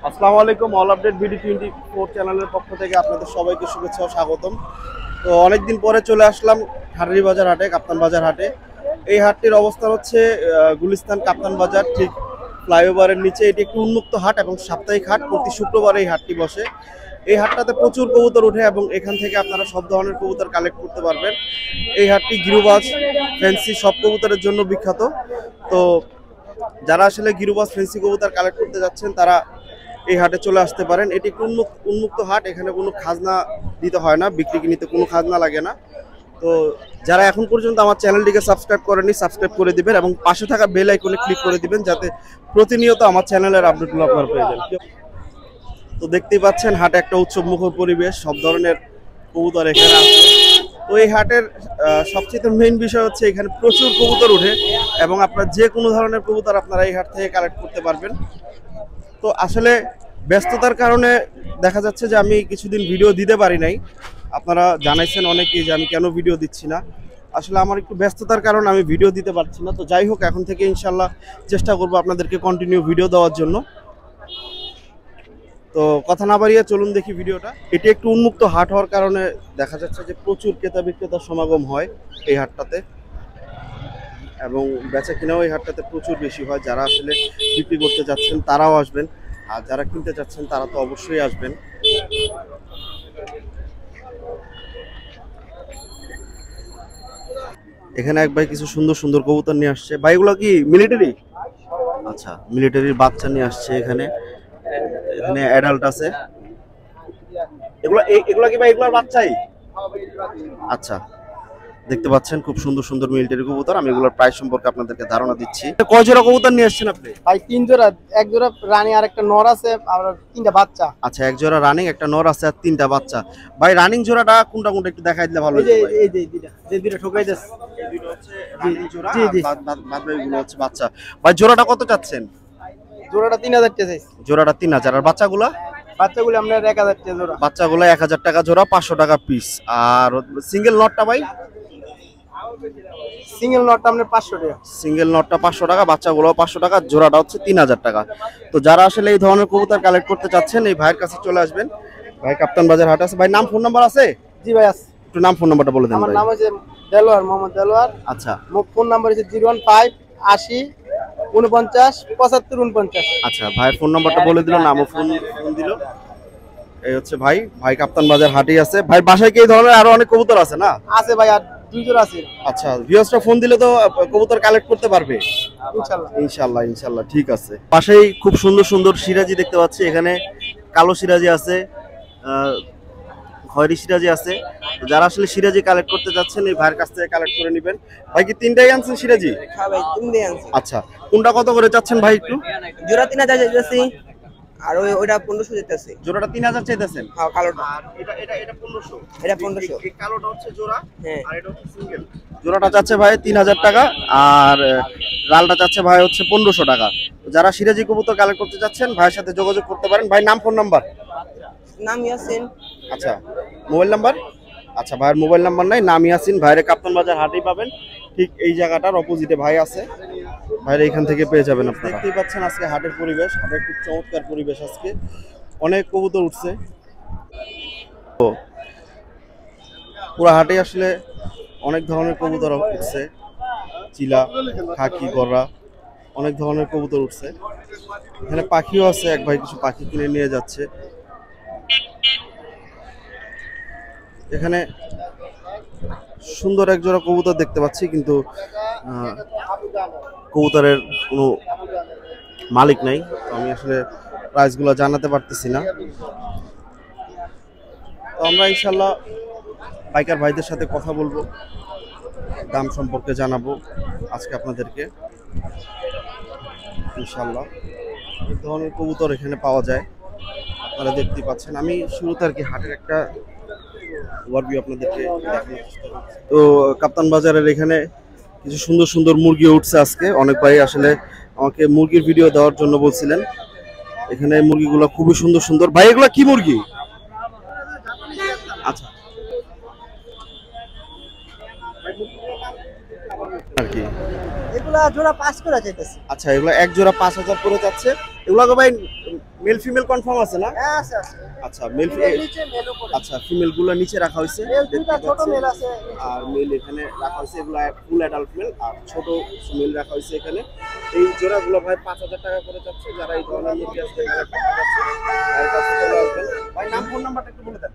আসসালামু আলাইকুম। All update BD24 চ্যানেলের পক্ষ থেকে আপনাদের সবাইকে শুভেচ্ছা ও স্বাগতম। তো অনেকদিন পরে চলে আসলাম হাটরি বাজার হাটে, কাপ্তান বাজার হাটে। এই হাটটির অবস্থান হচ্ছে গুলিস্তান কাপ্তান বাজার, ঠিক ফ্লাইওভারের নিচে। এটি একটি উন্মুক্ত হাট এবং সাপ্তাহিক হাট। প্রতি শুক্রবারে এই হাটটি বসে। এই হাটটাতে প্রচুর কবুতর ওঠে এবং এখান থেকে আপনারা সব ধরনের কবুতর কালেক্ট করতে পারবেন। এই হাটটি গিরুবাজ, ফ্যান্সি সব কবুতরের জন্য বিখ্যাত। তো যারা আসলে গিরুবাজ ফ্যান্সি কবুতর কালেক্ট করতে যাচ্ছেন তারা এই হাটে চলে আসতে পারেন। এটি একটি উন্মুক্ত হাট, এখানে কোনো খাজনা দিতে হয় না, বিক্রি কিনিতে কোনো খাজনা লাগে না। তো যারা এখন পর্যন্ত আমার চ্যানেলটিকে সাবস্ক্রাইব করেননি, সাবস্ক্রাইব করে দিবেন এবং পাশে থাকা বেল আইকনে ক্লিক করে দিবেন, যাতে প্রতিনিয়ত আমার চ্যানেলের আপডেটগুলো আপনারা পেয়ে যান। তো দেখতেই পাচ্ছেন হাটে একটা উৎসব মুখর পরিবেশ, সব ধরনের কবুতর এখানে আছে। তো এই হাটের সবচেয়ে মেইন বিষয় হচ্ছে এখানে প্রচুর কবুতর ওঠে এবং আপনার যে কোনো ধরনের কবুতর আপনারা এই হাট থেকে কালেক্ট করতে পারবেন। তো আসলে ব্যস্ততার কারণে দেখা যাচ্ছে যে আমি কিছুদিন ভিডিও দিতে পারি নাই। আপনারা জানাইছেন অনেকেই যে আমি কেন ভিডিও দিচ্ছি না। আসলে আমার একটু ব্যস্ততার কারণে আমি ভিডিও দিতে পারছি না। তো যাই হোক, এখন থেকে ইনশাল্লাহ চেষ্টা করব আপনাদেরকে কন্টিনিউ ভিডিও দেওয়ার জন্য। তো কথা না বাড়িয়ে চলুন দেখি ভিডিওটা। এটি একটু উন্মুক্ত হাট হওয়ার কারণে দেখা যাচ্ছে যে প্রচুর ক্রেতা বিক্রেতার সমাগম হয় এই হাটটাতে এবং বেচা কিনাও এই হাটটাতে প্রচুর বেশি হয়। যারা আসলে বিক্রি করতে যাচ্ছেন তারাও আসবেন, আর যারা কিনতে চাচ্ছেন তারা তো অবশ্যই আসবেন। এখানে এক ভাই কিছু সুন্দর সুন্দর কবুতর নিয়ে আসছে। ভাইগুলো কি মিলিটারি? আচ্ছা, মিলিটারির বাচ্চা নিয়ে আসছে। এখানে এখানে অ্যাডাল্ট আছে। এগুলা কি ভাই এগুলার বাচ্চাই? আচ্ছা, দেখতে পাচ্ছেন খুব সুন্দর সুন্দর মিলিটারি কবুতর। আমি এগুলোর প্রাইস সম্পর্কে আপনাদেরকে ধারণা দিচ্ছি। কয় জোড়া কবুতর নিয়ে আসছেন আপনি? ভাই 3 জোড়া, এক জোড়া রানী আর একটা নর আছে, আর 3টা বাচ্চা। আচ্ছা, এক জোড়া রানিং, একটা নর আছে আর 3টা বাচ্চা। ভাই রানিং জোড়াটা কোনটা কোনটা একটু দেখাই দিলে ভালো এই হতো যে ভাই। এই যে যে দুটো ঠোকাই দেশ, এই দুটো হচ্ছে রানিং জোড়া, জি আর জি। বাদ বাকিগুলো হচ্ছে বাচ্চা। ভাই জোড়াটা কত চাচ্ছেন? জোড়াটা 3000 টাকা চাইছি। জোড়াটা 3000। আর বাচ্চাগুলা? বাচ্চাগুলো আমরা 1000 টাকা জোড়া। বাচ্চাগুলো 1000 টাকা জোড়া, 500 টাকা পিস। আর সিঙ্গেল নটটা ভাই? সিঙ্গেল নটটা আমরা 500 টাকা। সিঙ্গেল নটটা 500 টাকা, বাচ্চাগুলো 500 টাকা, জোড়াটা হচ্ছে 3000 টাকা। তো যারা আসলে এই ধরনের কবুতর কালেক্ট করতে চাচ্ছেন এই ভাইয়ের কাছে চলে আসবেন। ভাই কাপ্তান বাজার হাট আছে। ভাই নাম ফোন নাম্বার আছে? জি ভাই আছে। একটু নাম ফোন নাম্বারটা বলে দেন আমার ভাই। নাম হচ্ছে দেলোয়ার, মোহাম্মদ দেলোয়ার। আচ্ছা ফোন নাম্বার হচ্ছে 015 80 49 75 49। আচ্ছা, ভাইয়ের ফোন নাম্বারটা বলে দিল, নামও ফোন দিল। এই হচ্ছে ভাই কাপ্তান বাজার হাটেই আছে। ভাই বাসায় কি এই ধরনের আরো অনেক কবুতর আছে না? আছে ভাই, আর 2 জোড়া আছে আচ্ছা, ভিউয়ার্সরা ফোন দিলে তো কবুতর কালেক্ট করতে পারবে ইনশাআল্লাহ। ইনশাআল্লাহ ইনশাআল্লাহ, ঠিক আছে। পাশেই খুব সুন্দর সুন্দর সিরাজি দেখতে পাচ্ছি। এখানে কালো সিরাজি আছে, খয়েরি সিরাজি আছে। তো যারা আসলে সিরাজি কালেক্ট করতে যাচ্ছেন এই ভাইয়ের কাছ থেকে কালেক্ট করে নেবেন। ভাই কি 3টাই আনছেন সিরাজি? হ্যাঁ ভাই, 3 আনছি। আচ্ছা, কোনটা কত করে চাচ্ছেন ভাই একটু? জোড়া 3000 চাইতেছি, আর ওইটা 1500 চাইতেছি। জোড়াটা 3000 চাইতেছেন? হ্যাঁ, কালোটা। আর এটা 1500। এটা 1500। এই কালোটা হচ্ছে জোড়া, হ্যাঁ। আর এটা হচ্ছে সিঙ্গেল। জোড়াটা চাচ্ছে ভাই 3000 টাকা, আর লালটা চাচ্ছে ভাই হচ্ছে 1500 টাকা। যারা সিরাজি কবুতর কালেক্ট করতে যাচ্ছেন ভাইয়ের সাথে যোগাযোগ করতে পারেন। ভাই নাম ফোন নাম্বার? নাম ইয়াসিন। আচ্ছা, মোবাইল নাম্বার? আচ্ছা, ভাইয়ের মোবাইল নাম্বার নাই, নাম ইয়াসিন। ভাইয়ের কাপ্তান বাজার হাটেই পাবেন, ঠিক এই জায়গাটার অপোজিটে ভাই আছে। ভাইয়ের এইখান থেকে পেয়ে যাবেন আপনারা। দেখতেই পাচ্ছেন আজকে হাটের পরিবেশ, হাটের খুব চমৎকার পরিবেশ। আজকে অনেক কবুতর উঠছে। তো পুরো হাটে আসলে অনেক ধরনের কবুতর উঠছে, চিলা, খাকি, গররা, অনেক ধরনের কবুতর উঠছে। এখানে পাখিও আছে, এক ভাই কিছু পাখি কিনে নিয়ে যাচ্ছে। এখানে সুন্দর এক জোড়া কবুতর দেখতে পাচ্ছি, কিন্তু কবুতরের কোনো মালিক নাই। তো আমি আসলে প্রাইসগুলো জানাতে পারতেছি না। তো আমরা ইনশাল্লাহ বাইকার ভাইদের সাথে কথা বলবো, দাম সম্পর্কে জানাবো আজকে আপনাদেরকে ইনশাল্লাহ। এই ধরনের কবুতর এখানে পাওয়া যায়, আপনারা দেখতেই পাচ্ছেন। আমি শুরুতে আর কি হাটের একটা ওভারভিউ আপনাদেরকে দেখানোর চেষ্টা করছি। তো কাপ্তান বাজারের এখানে কিছু সুন্দর সুন্দর মুরগি উঠছে আজকে। অনেক ভাই আসলে আমাকে মুরগির ভিডিও দেওয়ার জন্য বলছিলেন। এখানে মুরগিগুলো খুবই সুন্দর সুন্দর। ভাই এগুলো কি মুরগি? আচ্ছা আর কি, এগুলা জোড়া 5 করে চাইতেছি। আচ্ছা এগুলো এক জোড়া 5000 করে যাচ্ছে। এগুলো ভাই মেল ফিমেল কনফার্ম আছে না? হ্যাঁ আছে আছে। আচ্ছা মেল নিচে মেল উপরে। আচ্ছা ফিমেল গুলো নিচে রাখা হয়েছে, মেল দুটো ছোট মেল আছে আর মেল এখানে রাখা হয়েছে, এগুলো ফুল অ্যাডাল্ট মেল, আর ছোট মেল রাখা হয়েছে এখানে। এই জোড়াগুলো ভাই 5000 টাকা করে যাচ্ছে। যারা এই ধরনের মুরগি আসলে কালেক্ট করতে যাচ্ছে তার কাছে চলে আসবেন। ভাই নাম ফোন নাম্বারটা একটু বলে দেন।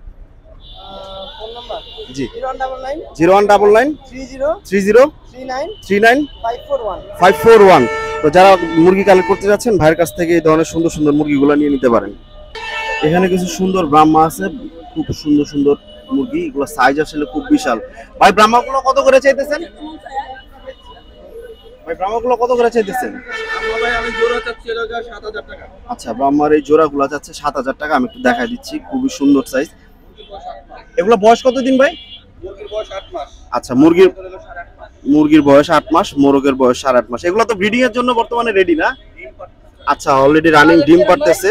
ফোন নাম্বার জি 0199 0199 30 30 39 39 541। 541। তো যারা মুরগি কালেক্ট করতে যাচ্ছেন ভাইয়ের কাছ থেকে এই ধরনের সুন্দর সুন্দর মুরগিগুলো নিয়ে নিতে পারেন। এখানে কিছু সুন্দর ব্রাহ্মা আছে, খুব সুন্দর সুন্দর মুরগি, এগুলো সাইজ আসলে খুব বিশাল। ভাই ব্রাহ্মাগুলো কত করে চাইতেছেন? ভাই ব্রাহ্মাগুলো কত করে চাইতেছেন? ভাই আমি জোড়া চাচ্ছি এটা 7000 টাকা। আচ্ছা ব্রাহ্মার এই জোড়াগুলো যাচ্ছে 7000 টাকা। আমি একটু দেখাই দিচ্ছি, খুবই সুন্দর সাইজ। এগুলো বয়স কতদিন ভাই? মুরগির বয়স 8 মাস। আচ্ছা মুরগির বয়স 8 মাস, মোরগের বয়স 8.5 মাস। এগুলো তো ব্রিডিং এর জন্য বর্তমানে রেডি না? আচ্ছা অলরেডি রানিং ডিম পারতেছে।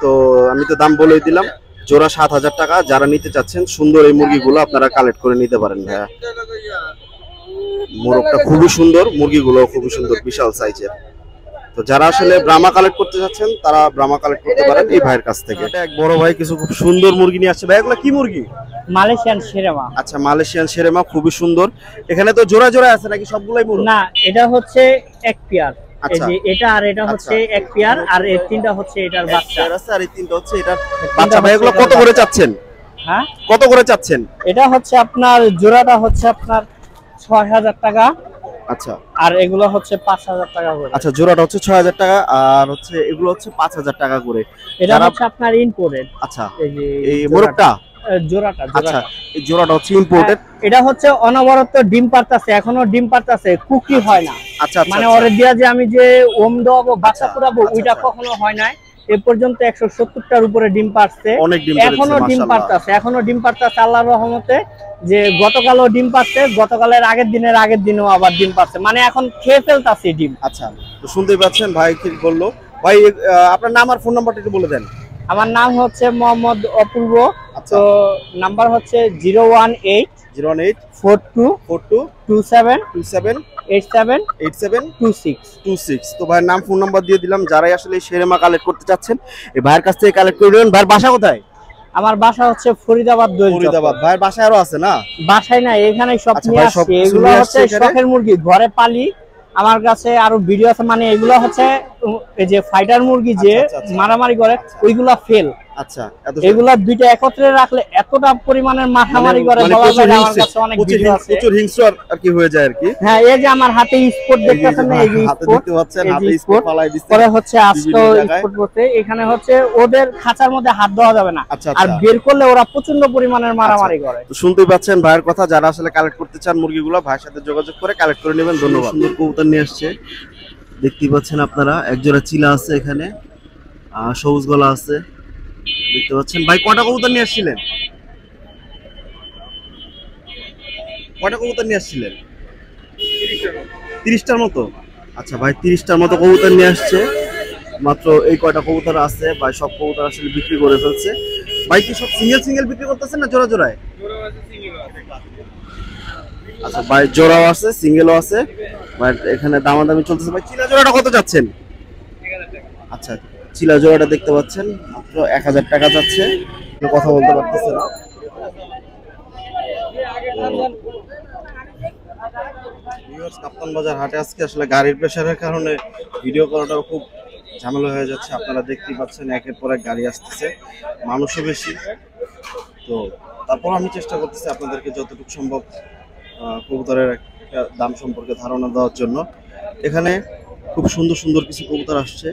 তো আমি তো দাম বলেই দিলাম, জোড়া 7000 টাকা। যারা নিতে চাচ্ছেন সুন্দর এই মুরগিগুলো আপনারা কালেক্ট করে নিতে পারেন ভাইয়া। মোরগটা খুবই সুন্দর, মুরগিগুলো খুবই সুন্দর, বিশাল সাইজের। তো যারা আসলে ব্রাহ্মা কালেক্ট করতে যাচ্ছেন তারা ব্রাহ্মা কালেক্ট করতে পারেন এই ভাইয়ের কাছ থেকে। এটা এক বড় ভাই কিছু খুব সুন্দর মুরগি নিয়ে আসছে। ভাই এগুলো কি মুরগি? মালয়েশিয়ান শেরেমা। আচ্ছা মালয়েশিয়ান শেরেমা, খুবই সুন্দর। এখানে তো জোড়া জোড়া আছে নাকি সবগুলাই মুরগি? না এটা হচ্ছে এক পেয়ার। এই আচ্ছা যে এটা আর এটা হচ্ছে এক পেয়ার, আর এই তিনটা হচ্ছে এটার বাচ্চা আছে, আর এই তিনটা হচ্ছে এটার বাচ্চা। ভাই এগুলো কত করে চাচ্ছেন? হ্যাঁ কত করে চাচ্ছেন? এটা হচ্ছে আপনার জোড়াটা হচ্ছে আপনার 6000 টাকা, আচ্ছা আর এগুলো হচ্ছে 5000 টাকা করে। আচ্ছা জোড়াটা হচ্ছে 6000 টাকা, আর হচ্ছে এগুলো হচ্ছে 5000 টাকা করে। এটা যারা- হচ্ছে আপনার ইম্পোর্টেড। আচ্ছা এই যে এই মোরগটা, জোড়াটা আচ্ছা এই জোড়াটা হচ্ছে ইম্পোর্টেড। এটা হচ্ছে অনবরত ডিম পারতাছে, এখনো ডিম পারতাছে, কুকি হয় না। আচ্ছা আচ্ছা মানে আচ্ছা। ওরে দিয়া যে আমি যে ওম দেওয়াবো বাচ্চা আচ্ছা, পুরাবো আচ্ছা, ওইটা আচ্ছা। কখনো হয় নাই। এ পর্যন্ত 170টার উপরে ডিম পারছে, অনেক ডিম এখনো পেড়েছে, ডিম মাশাআল্লাহ। পারতাছে, এখনো ডিম পারতাছে আল্লাহর রহমতে। যে গতকালও ডিম পারছে, গতকালের আগের দিনেও আবার ডিম পারছে, মানে এখন খেয়ে ফেলতাছে ডিম। আচ্ছা তো শুনতেই পাচ্ছেন ভাই ঠিক বললো। ভাই আপনার নাম আর ফোন নাম্বারটা একটু বলে দেন। আমার নাম হচ্ছে মোহাম্মদ অপূর্ব। আচ্ছা। তো নাম্বার হচ্ছে 018 08 42 42 27 27 87 87 26। 26। তো ভাইয়ের নাম ফোন নাম্বার দিয়ে দিলাম। যারাই আসলে এই শেরেমা কালেক্ট করতে চাচ্ছেন এই ভাইয়ের কাছ থেকে কালেক্ট করে নেবেন। ভাইয়ের বাসা কোথায়? আমার বাসা হচ্ছে ফরিদাবাদ দোয়েল চত্বর। ফরিদাবাদ। ভাইয়ের বাসায় আরো আছে না? বাসায় না, এখানে সব আচ্ছা নিয়ে ভাই, সব আসছে। কিছু এগুলো নিয়ে হচ্ছে আসছে এখানে? শখের মুরগি, ঘরে পালি। আমার কাছে আরো ভিডিও আছে, মানে এগুলো হচ্ছে এই যে ফাইটার মুরগি যে আচ্ছা, আচ্ছা। মারামারি করে আচ্ছা। ওইগুলা ফেল। আচ্ছা এত এগুলা দুইটা একত্রে রাখলে এতটা পরিমাণের মারামারি করে বলা যায় না। আমার কাছে অনেক ভিডিও আছে। প্রচুর হিংস্র আর কি হয়ে যায় আর কি। হ্যাঁ এই যে আমার হাতে স্পট দেখতেছেন না, এই যে হাতে স্পট, দেখতে পাচ্ছেন, হাতে স্পট ফালাই দিচ্ছে। পরে হচ্ছে আজকে বিভিন্ন জায়গায়। স্পট করতে এখানে হচ্ছে ওদের খাঁচার মধ্যে হাত দেওয়া যাবে না, আচ্ছা, আর আচ্ছা। বের করলে ওরা প্রচন্ড পরিমাণের মারামারি করে। তো শুনতেই পাচ্ছেন ভাইয়ের কথা। যারা আসলে কালেক্ট করতে চান মুরগিগুলো ভাইয়ের সাথে যোগাযোগ করে কালেক্ট করে নেবেন। ধন্যবাদ। সুন্দর কবুতর নিয়ে আসছে, দেখতেই পাচ্ছেন আপনারা। একজোড়া চিলা আছে এখানে, সবুজ গলা আছে, দেখতে পাচ্ছেন। ভাই কটা কবুতর নিয়ে আসছিলেন? কটা কবুতর নিয়ে আসছিলেন? 30টার মতো। আচ্ছা ভাই 30টার মতো কবুতর নিয়ে আসছে। মাত্র এই কয়টা কবুতর আছে ভাই, সব কবুতর আসলে বিক্রি করে ফেলছে। ভাই কি সব সিঙ্গেল বিক্রি করতেছেন না জোড়া জোড়ায়? আচ্ছা ভাই জোড়াও আছে, সিঙ্গেলও আছে। ভাই এখানে দামাদামি চলতেছে। ভাই চিলা জোড়াটা কত যাচ্ছেন? আচ্ছা চিলা জোড়াটা দেখতে পাচ্ছেন মাত্র 1000 টাকা যাচ্ছে। কথা বলতে পারতেছে না। কাপ্তান বাজার হাটে আজকে আসলে গাড়ির প্রেসারের কারণে ভিডিও করাটাও খুব ঝামেলা হয়ে যাচ্ছে। আপনারা দেখতেই পাচ্ছেন একের পর এক গাড়ি আসতেছে, মানুষও বেশি। তো তারপর আমি চেষ্টা করতেছি আপনাদেরকে যতটুকু সম্ভব কবুতরের একটা দাম সম্পর্কে ধারণা দেওয়ার জন্য। এখানে খুব সুন্দর সুন্দর কিছু কবুতর আসছে,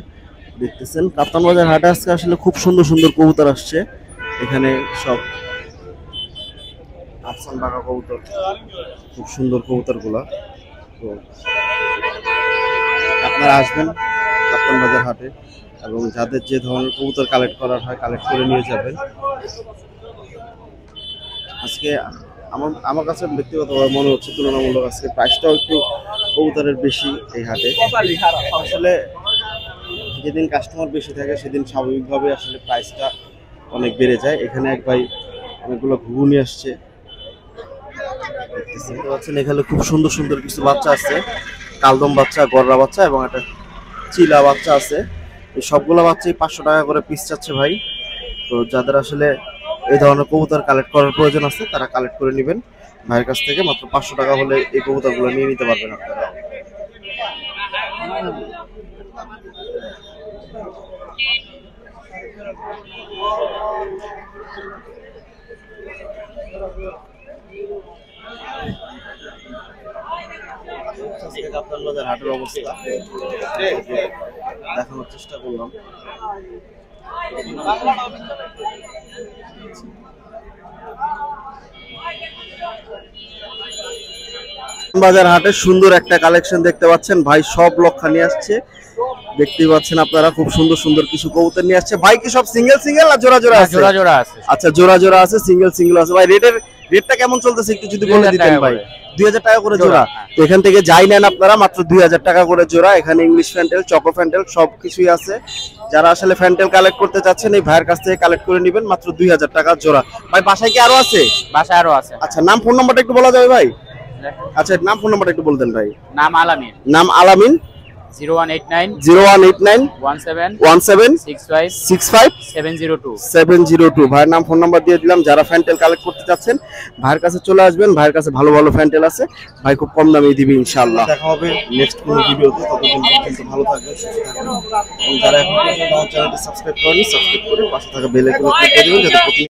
দেখতেছেন। কাপ্তান বাজার হাটে আজকে আসলে খুব সুন্দর সুন্দর কবুতর আসছে। এখানে সব আফসান বাঘা কবুতর, খুব সুন্দর কবুতরগুলা। তো আপনারা আসবেন কাপ্তান বাজার হাটে, এবং যাদের যে ধরনের কবুতর কালেক্ট করার হয় কালেক্ট করে নিয়ে যাবেন। আজকে আমার কাছে ব্যক্তিগতভাবে মনে হচ্ছে তুলনামূলক আজকে প্রাইসটাও একটু কবুতরের বেশি এই হাটে। আসলে যেদিন কাস্টমার বেশি থাকে সেদিন স্বাভাবিকভাবে আসলে প্রাইসটা অনেক বেড়ে যায়। এখানে এক ভাই অনেকগুলো ঘুঘু নিয়ে আসছে, দেখতে পাচ্ছেন। এখানে খুব সুন্দর সুন্দর কিছু বাচ্চা আছে, কালদম বাচ্চা, গররা বাচ্চা এবং একটা চিলা বাচ্চা আছে। এই সবগুলো বাচ্চাই 500 টাকা করে পিস চাচ্ছে ভাই। তো যাদের আসলে এই ধরনের কবুতর কালেক্ট করার প্রয়োজন আছে তারা কালেক্ট করে নেবেন ভাইয়ের কাছ থেকে। মাত্র 500 টাকা হলে এই কবুতরগুলো নিয়ে নিতে পারবেন আপনারা। আপনার বাজার হাটের অবস্থা দেখানোর চেষ্টা করলাম। বাজার হাটে সুন্দর একটা কালেকশন দেখতে পাচ্ছেন ভাই, সব লক্ষা নিয়ে আসছে। দেখতেই পাচ্ছেন আপনারা খুব সুন্দর সুন্দর কিছু কবুতর নিয়ে আসছে। ভাই কি সব সিঙ্গেল সিঙ্গেল না জোড়া জোড়া আছে? জোড়া জোড়া আছে। আচ্ছা জোড়া জোড়া আছে, সিঙ্গেল সিঙ্গেল আছে। ভাই রেটটা কেমন চলতেছে একটু যদি বলে দিতেন ভাই। 2000 টাকা করে জোড়া। তো এখান থেকে যাই নেন আপনারা মাত্র 2000 টাকা করে জোড়া। এখানে ইংলিশ ফ্যান্টেল, চকো ফ্যান্টেল সবকিছুই আছে। যারা আসলে ফ্যান্টেল কালেক্ট করতে চাচ্ছেন এই ভাইয়ের কাছ থেকে কালেক্ট করে নেবেন মাত্র 2000 টাকা জোড়া। ভাই বাসায় কি আরো আছে? বাসায় আরো আছে। আচ্ছা নাম ফোন নাম্বারটা একটু বলা যাবে ভাই? আচ্ছা নাম ফোন নাম্বারটা একটু বলে দেন ভাই। নাম আলামিন। নাম আলামিন। 0189 0189 17 65 65 702 702। ভাইয়ের নাম ফোন নাম্বার দিয়ে দিলাম। যারা ফ্যান্টেল কালেক্ট করতে চাচ্ছেন ভাইয়ের কাছে চলে আসবেন। ভাইয়ের কাছে ভালো ভালো ফ্যান্টেল আছে, ভাই খুব কম দামে দিবে ইনশাআল্লাহ। দেখা হবে নেক্সট কোনো ভিডিওতে। ততদিন পর্যন্ত ভালো থাকবেন, সুস্থ থাকবেন। এবং যারা এখন পর্যন্ত আমার চ্যানেলটি সাবস্ক্রাইব করেনি সাবস্ক্রাইব করে পাশে থাকা বেল আইকনে ক্লিক করে দিবেন যাতে